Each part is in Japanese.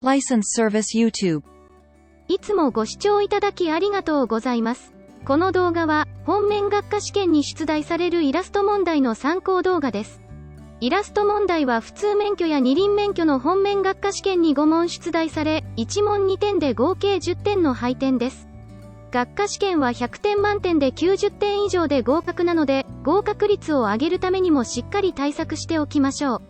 License Service YouTube。いつもご視聴いただきありがとうございます。この動画は、本面学科試験に出題されるイラスト問題の参考動画です。イラスト問題は普通免許や二輪免許の本面学科試験に5問出題され、1問2点で合計10点の配点です。学科試験は100点満点で90点以上で合格なので、合格率を上げるためにもしっかり対策しておきましょう。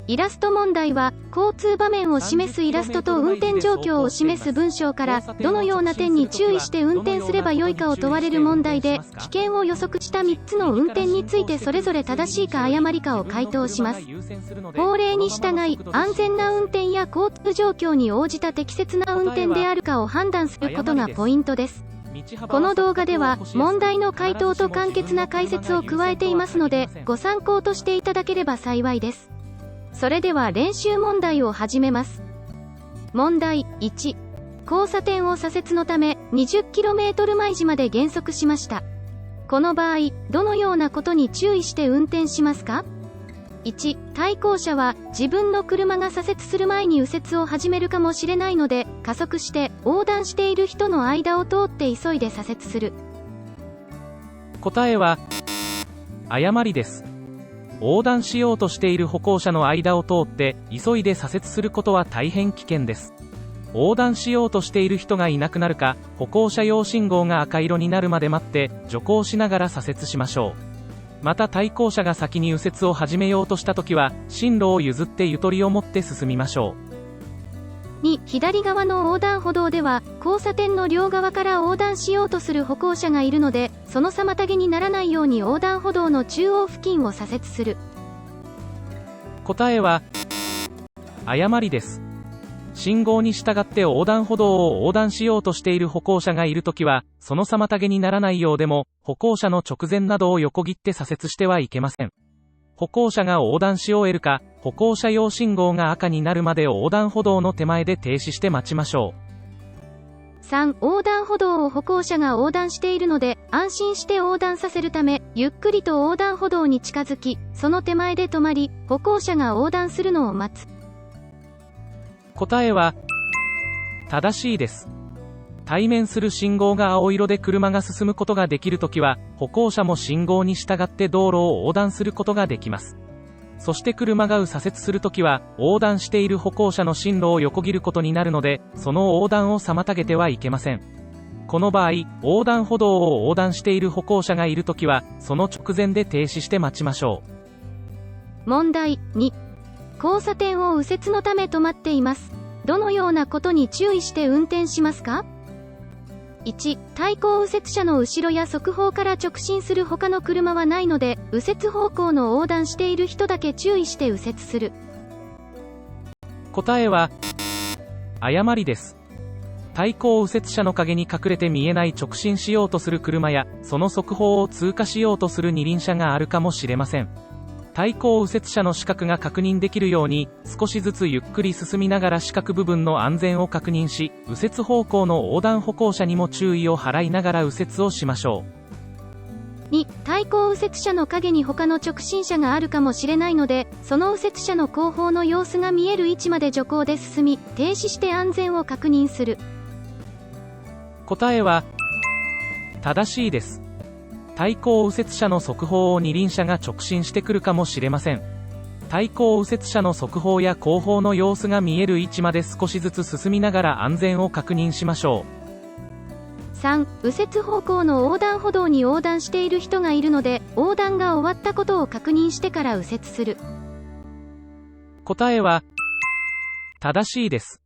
イラスト問題は、交通場面を示すイラストと運転状況を示す文章から、どのような点に注意して運転すればよいかを問われる問題で、危険を予測した3つの運転についてそれぞれ正しいか誤りかを回答します。法令に従い、安全な運転や交通状況に応じた適切な運転であるかを判断することがポイントです。この動画では、問題の回答と簡潔な解説を加えていますので、ご参考としていただければ幸いです。それでは練習問題を始めます。問題1。交差点を左折のため 20km 毎時まで減速しました。この場合、どのようなことに注意して運転しますか？ 1. 対向車は自分の車が左折する前に右折を始めるかもしれないので、加速して横断している人の間を通って急いで左折する。答えは誤りです。横断しようとしている歩行者の間を通って急いで左折することは大変危険です。横断しようとしている人がいなくなるか、歩行者用信号が赤色になるまで待って徐行しながら左折しましょう。また対向車が先に右折を始めようとしたときは、進路を譲ってゆとりを持って進みましょう。2. 左側の横断歩道では、交差点の両側から横断しようとする歩行者がいるので、その妨げにならないように横断歩道の中央付近を左折する。答えは誤りです。信号に従って横断歩道を横断しようとしている歩行者がいるときは、その妨げにならないようでも、歩行者の直前などを横切って左折してはいけません。歩行者が横断し終えるか、歩行者用信号が赤になるまで横断歩道の手前で停止して待ちましょう。3. 横断歩道を歩行者が横断しているので、安心して横断させるため、ゆっくりと横断歩道に近づき、その手前で止まり、歩行者が横断するのを待つ。答えは正しいです。対面する信号が青色で車が進むことができるときは、歩行者も信号に従って道路を横断することができます。そして車が左折するときは、横断している歩行者の進路を横切ることになるので、その横断を妨げてはいけません。この場合、横断歩道を横断している歩行者がいるときは、その直前で停止して待ちましょう。問題2。交差点を右折のため止まっています。どのようなことに注意して運転しますか？ 1. 対向右折車の後ろや側方から直進する他の車はないので、右折方向の横断している人だけ注意して右折する。答えは誤りです。対向右折車の影に隠れて見えない直進しようとする車や、その側方を通過しようとする二輪車があるかもしれません。対向右折車の死角が確認できるように、少しずつゆっくり進みながら死角部分の安全を確認し、右折方向の横断歩行者にも注意を払いながら右折をしましょう。2. 対向右折車の影に他の直進車があるかもしれないので、その右折車の後方の様子が見える位置まで徐行で進み、停止して安全を確認する。答えは正しいです。対向右折車の側方を二輪車が直進してくるかもしれません。対向右折車の側方や後方の様子が見える位置まで少しずつ進みながら安全を確認しましょう。3. 右折方向の横断歩道に横断している人がいるので、横断が終わったことを確認してから右折する。答えは正しいです。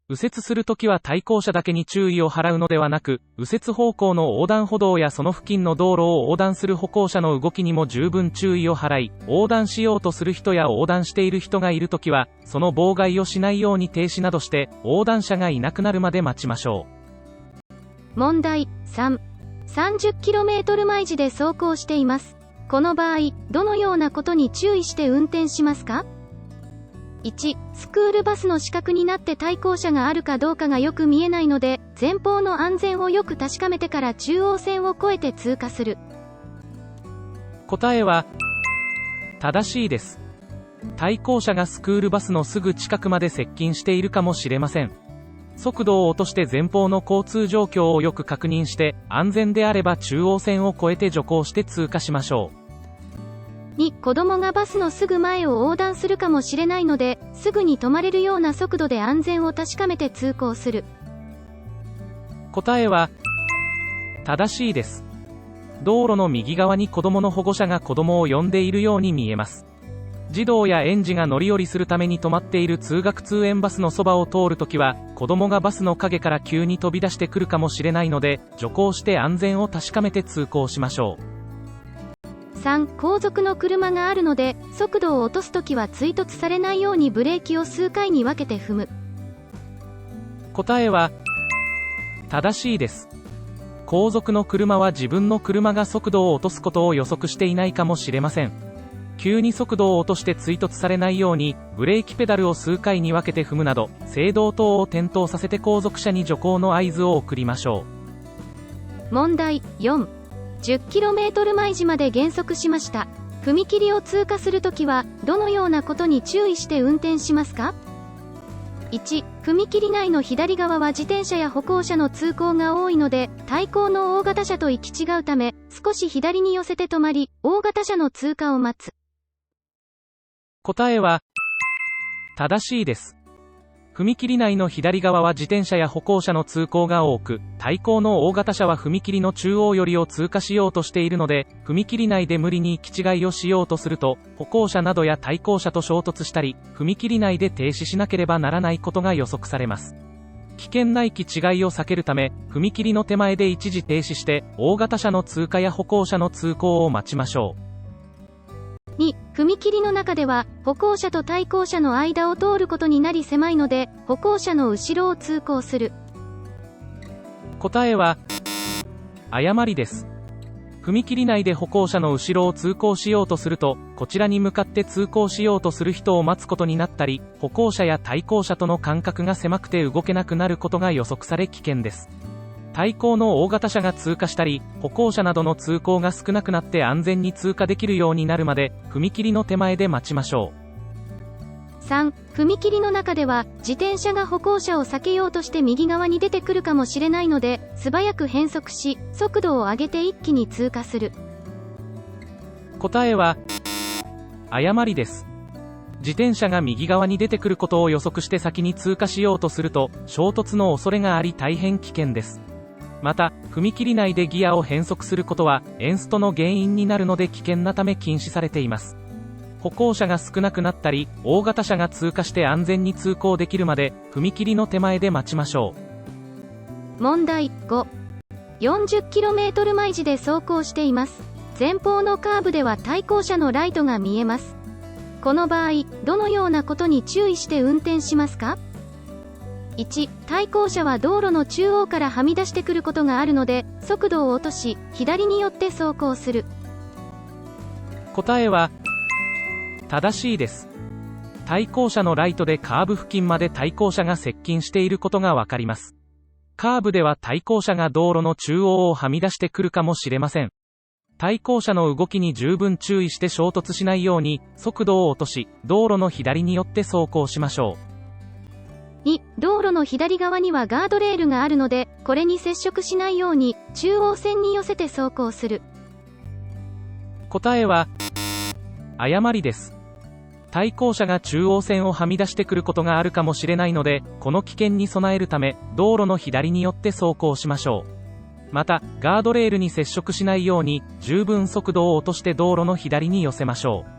右折するときは対向車だけに注意を払うのではなく、右折方向の横断歩道やその付近の道路を横断する歩行者の動きにも十分注意を払い、横断しようとする人や横断している人がいるときは、その妨害をしないように停止などして、横断者がいなくなるまで待ちましょう。問題3。30km 毎時で走行しています。この場合、どのようなことに注意して運転しますか？ 1. スクールバスの死角になって対向車があるかどうかがよく見えないので、前方の安全をよく確かめてから中央線を越えて通過する。答えは正しいです。対向車がスクールバスのすぐ近くまで接近しているかもしれません。速度を落として前方の交通状況をよく確認して、安全であれば中央線を越えて徐行して通過しましょう。2、子供がバスのすぐ前を横断するかもしれないので、すぐに止まれるような速度で安全を確かめて通行する。答えは、正しいです。道路の右側に子供の保護者が子供を呼んでいるように見えます。児童や園児が乗り降りするために止まっている通学通園バスのそばを通るときは、子供がバスの陰から急に飛び出してくるかもしれないので、徐行して安全を確かめて通行しましょう。3、後続の車があるので、速度を落とすときは追突されないようにブレーキを数回に分けて踏む。答えは、正しいです。後続の車は自分の車が速度を落とすことを予測していないかもしれません。急に速度を落として追突されないように、ブレーキペダルを数回に分けて踏むなど、制動灯を点灯させて後続車に徐行の合図を送りましょう。問題4。10km 毎時まで減速しました。踏切を通過するときは、どのようなことに注意して運転しますか？ 1、踏切内の左側は自転車や歩行者の通行が多いので、対向の大型車と行き違うため、少し左に寄せて止まり、大型車の通過を待つ。答えは、正しいです。踏切内の左側は自転車や歩行者の通行が多く、対向の大型車は踏切の中央寄りを通過しようとしているので、踏切内で無理に行き違いをしようとすると、歩行者などや対向車と衝突したり、踏切内で停止しなければならないことが予測されます。危険な行き違いを避けるため、踏切の手前で一時停止して、大型車の通過や歩行者の通行を待ちましょう。2、踏切の中では、歩行者と対向車の間を通ることになり狭いので、歩行者の後ろを通行する。答えは、誤りです。踏切内で歩行者の後ろを通行しようとすると、こちらに向かって通行しようとする人を待つことになったり、歩行者や対向車との間隔が狭くて動けなくなることが予測され危険です。対向の大型車が通過したり、歩行者などの通行が少なくなって安全に通過できるようになるまで、踏切の手前で待ちましょう。3、踏切の中では、自転車が歩行者を避けようとして右側に出てくるかもしれないので、素早く変速し、速度を上げて一気に通過する。答えは、誤りです。自転車が右側に出てくることを予測して先に通過しようとすると、衝突の恐れがあり大変危険です。また、踏切内でギアを変速することは、エンストの原因になるので危険なため禁止されています。歩行者が少なくなったり、大型車が通過して安全に通行できるまで、踏切の手前で待ちましょう。問題5。40km 毎時で走行しています。前方のカーブでは対向車のライトが見えます。この場合、どのようなことに注意して運転しますか？ 1、対向車は道路の中央からはみ出してくることがあるので、速度を落とし、左に寄って走行する。答えは、正しいです。対向車のライトでカーブ付近まで対向車が接近していることがわかります。カーブでは対向車が道路の中央をはみ出してくるかもしれません。対向車の動きに十分注意して衝突しないように、速度を落とし、道路の左に寄って走行しましょう。2、道路の左側にはガードレールがあるので、これに接触しないように、中央線に寄せて走行する。答えは、誤りです。対向車が中央線をはみ出してくることがあるかもしれないので、この危険に備えるため、道路の左に寄って走行しましょう。また、ガードレールに接触しないように、十分速度を落として道路の左に寄せましょう。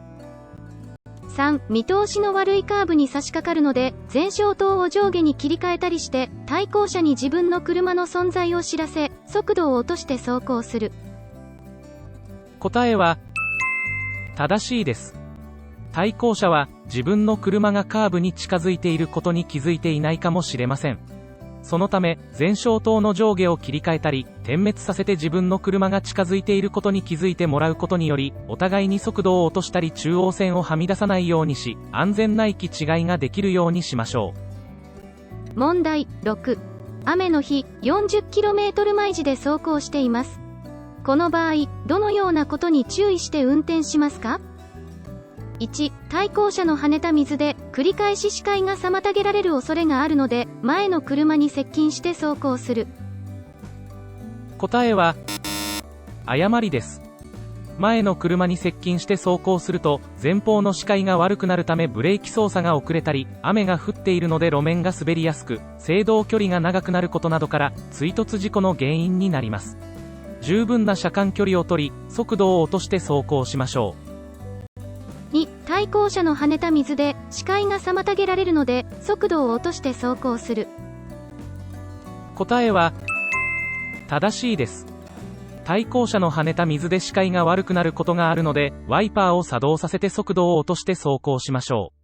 3、見通しの悪いカーブに差し掛かるので、前照灯を上下に切り替えたりして、対向車に自分の車の存在を知らせ、速度を落として走行する。答えは、正しいです。対向車は、自分の車がカーブに近づいていることに気づいていないかもしれません。そのため、前照灯の上下を切り替えたり、点滅させて自分の車が近づいていることに気づいてもらうことにより、お互いに速度を落としたり中央線をはみ出さないようにし、安全な行き違いができるようにしましょう。問題6。雨の日、40km 毎時で走行しています。この場合、どのようなことに注意して運転しますか？ 1、対向車の跳ねた水で、繰り返し視界が妨げられる恐れがあるので、前の車に接近して走行する。答えは、誤りです。前の車に接近して走行すると、前方の視界が悪くなるためブレーキ操作が遅れたり、雨が降っているので路面が滑りやすく、制動距離が長くなることなどから、追突事故の原因になります。十分な車間距離を取り、速度を落として走行しましょう。2、対向車の跳ねた水で、視界が妨げられるので、速度を落として走行する。答えは、正しいです。対向車の跳ねた水で視界が悪くなることがあるので、ワイパーを作動させて速度を落として走行しましょう。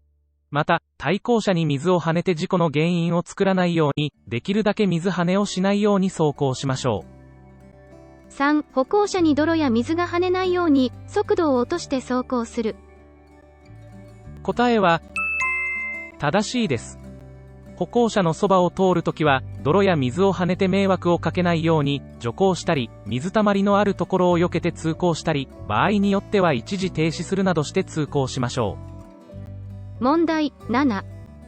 また、対向車に水を跳ねて事故の原因を作らないように、できるだけ水跳ねをしないように走行しましょう。3、歩行者に泥や水が跳ねないように、速度を落として走行する。答えは、正しいです。歩行者のそばを通るときは、泥や水を跳ねて迷惑をかけないように、徐行したり、水たまりのあるところを避けて通行したり、場合によっては一時停止するなどして通行しましょう。問題7。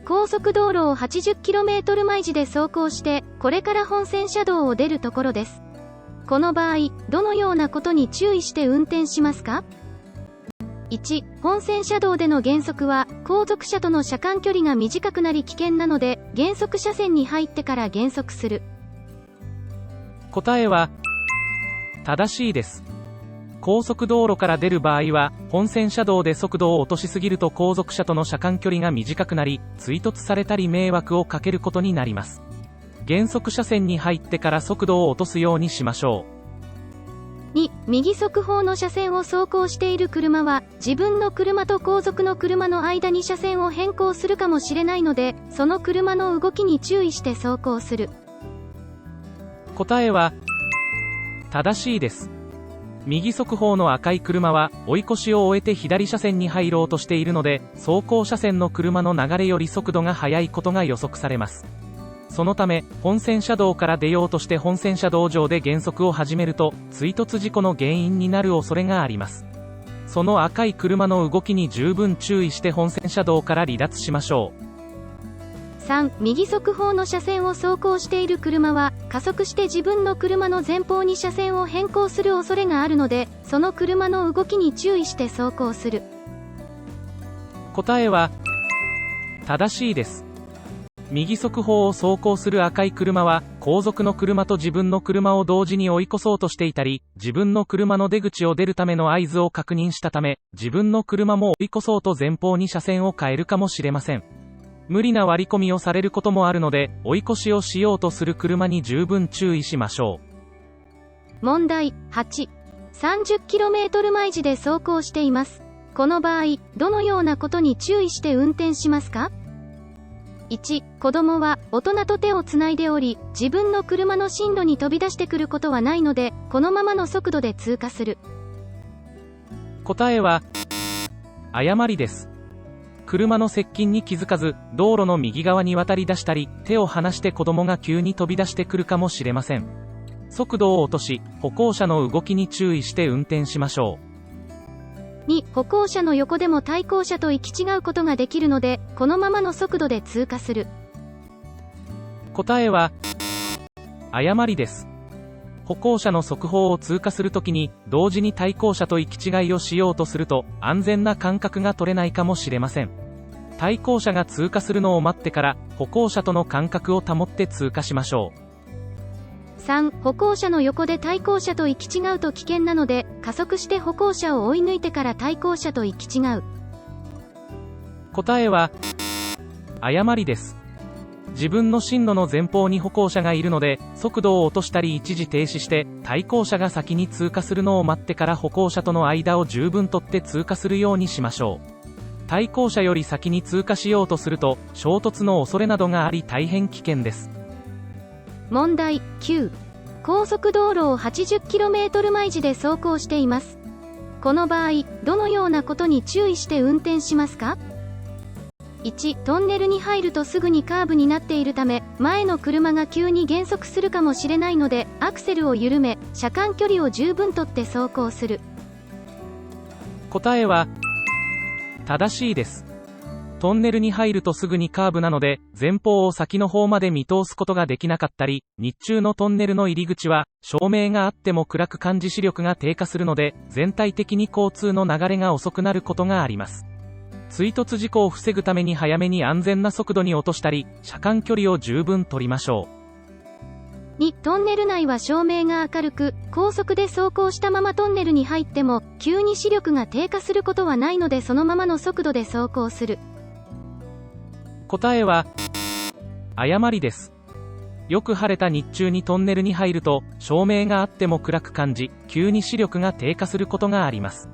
高速道路を 80km 毎時で走行して、これから本線車道を出るところです。この場合、どのようなことに注意して運転しますか？ 1、本線車道での減速は、後続車との車間距離が短くなり危険なので、減速車線に入ってから減速する。答えは、正しいです。高速道路から出る場合は、本線車道で速度を落としすぎると後続車との車間距離が短くなり、追突されたり迷惑をかけることになります。減速車線に入ってから速度を落とすようにしましょう。2、右側方の車線を走行している車は、自分の車と後続の車の間に車線を変更するかもしれないので、その車の動きに注意して走行する。答えは、正しいです。右側方の赤い車は、追い越しを終えて左車線に入ろうとしているので、走行車線の車の流れより速度が速いことが予測されます。そのため、本線車道から出ようとして本線車道上で減速を始めると、追突事故の原因になる恐れがあります。その赤い車の動きに十分注意して本線車道から離脱しましょう。3、右側方の車線を走行している車は、加速して自分の車の前方に車線を変更する恐れがあるので、その車の動きに注意して走行する。答えは、正しいです。右側方を走行する赤い車は、後続の車と自分の車を同時に追い越そうとしていたり、自分の車の出口を出るための合図を確認したため、自分の車も追い越そうと前方に車線を変えるかもしれません。無理な割り込みをされることもあるので、追い越しをしようとする車に十分注意しましょう。問題8。30km 毎時で走行しています。この場合、どのようなことに注意して運転しますか？1、子供は大人と手をつないでおり、自分の車の進路に飛び出してくることはないので、このままの速度で通過する。答えは、誤りです。車の接近に気づかず、道路の右側に渡り出したり、手を離して子供が急に飛び出してくるかもしれません。速度を落とし、歩行者の動きに注意して運転しましょう。2、歩行者の横でも対向車と行き違うことができるので、このままの速度で通過する。答えは、誤りです。歩行者の側方を通過するときに、同時に対向車と行き違いをしようとすると、安全な間隔が取れないかもしれません。対向車が通過するのを待ってから、歩行者との間隔を保って通過しましょう。3、歩行者の横で対向車と行き違うと危険なので、加速して歩行者を追い抜いてから対向車と行き違う。答えは、誤りです。自分の進路の前方に歩行者がいるので、速度を落としたり一時停止して、対向車が先に通過するのを待ってから歩行者との間を十分取って通過するようにしましょう。対向車より先に通過しようとすると、衝突の恐れなどがあり大変危険です。問題9。高速道路を 80km 毎時で走行しています。この場合、どのようなことに注意して運転しますか？1、トンネルに入るとすぐにカーブになっているため、前の車が急に減速するかもしれないので、アクセルを緩め、車間距離を十分とって走行する。答えは、正しいです。トンネルに入るとすぐにカーブなので、前方を先の方まで見通すことができなかったり、日中のトンネルの入り口は、照明があっても暗く感じ視力が低下するので、全体的に交通の流れが遅くなることがあります。追突事故を防ぐために早めに安全な速度に落としたり、車間距離を十分取りましょう。2、トンネル内は照明が明るく、高速で走行したままトンネルに入っても、急に視力が低下することはないのでそのままの速度で走行する。答えは、誤りです。よく晴れた日中にトンネルに入ると、照明があっても暗く感じ、急に視力が低下することがあります。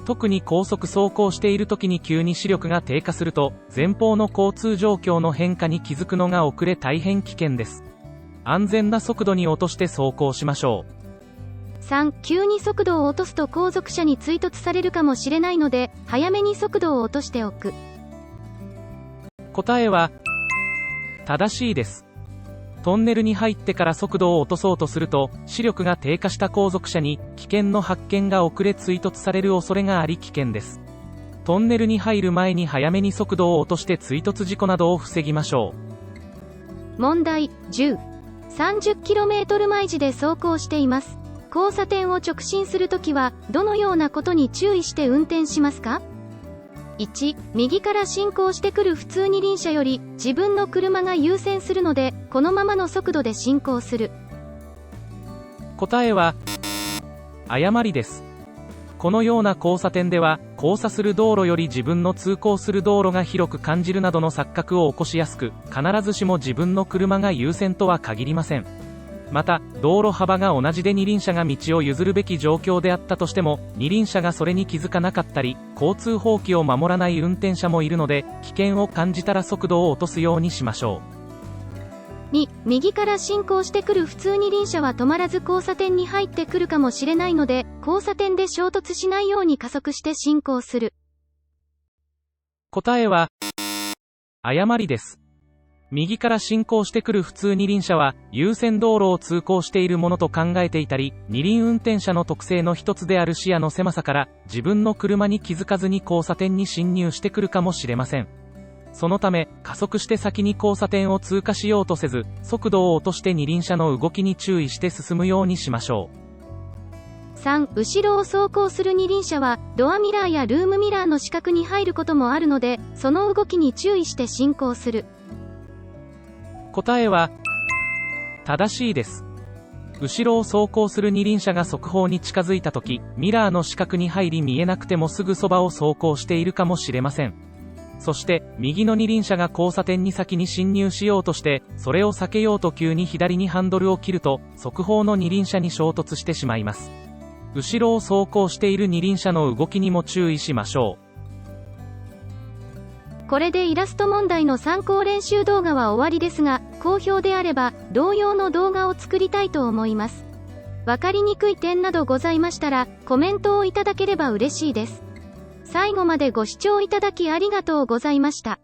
特に高速走行している時に急に視力が低下すると、前方の交通状況の変化に気づくのが遅れ大変危険です。安全な速度に落として走行しましょう。3、急に速度を落とすと後続車に追突されるかもしれないので、早めに速度を落としておく。答えは、正しいです。トンネルに入ってから速度を落とそうとすると、視力が低下した後続車に危険の発見が遅れ追突される恐れがあり危険です。トンネルに入る前に早めに速度を落として追突事故などを防ぎましょう。問題10。30km 毎時で走行しています。交差点を直進するときは、どのようなことに注意して運転しますか？ 1、右から進行してくる普通二輪車より自分の車が優先するので、このままの速度で進行する。答えは、誤りです。このような交差点では、交差する道路より自分の通行する道路が広く感じるなどの錯覚を起こしやすく、必ずしも自分の車が優先とは限りません。また、道路幅が同じで二輪車が道を譲るべき状況であったとしても、二輪車がそれに気づかなかったり、交通法規を守らない運転者もいるので、危険を感じたら速度を落とすようにしましょう。2、右から進行してくる普通二輪車は止まらず交差点に入ってくるかもしれないので、交差点で衝突しないように加速して進行する。答えは、誤りです。右から進行してくる普通二輪車は、優先道路を通行しているものと考えていたり、二輪運転者の特性の一つである視野の狭さから、自分の車に気づかずに交差点に進入してくるかもしれません。そのため、加速して先に交差点を通過しようとせず、速度を落として二輪車の動きに注意して進むようにしましょう。3、後ろを走行する二輪車は、ドアミラーやルームミラーの死角に入ることもあるので、その動きに注意して進行する。答えは、正しいです。後ろを走行する二輪車が側方に近づいたとき、ミラーの死角に入り見えなくてもすぐそばを走行しているかもしれません。そして、右の二輪車が交差点に先に進入しようとして、それを避けようと急に左にハンドルを切ると、側方の二輪車に衝突してしまいます。後ろを走行している二輪車の動きにも注意しましょう。これでイラスト問題の参考練習動画は終わりですが、好評であれば、同様の動画を作りたいと思います。わかりにくい点などございましたら、コメントをいただければ嬉しいです。最後までご視聴いただきありがとうございました。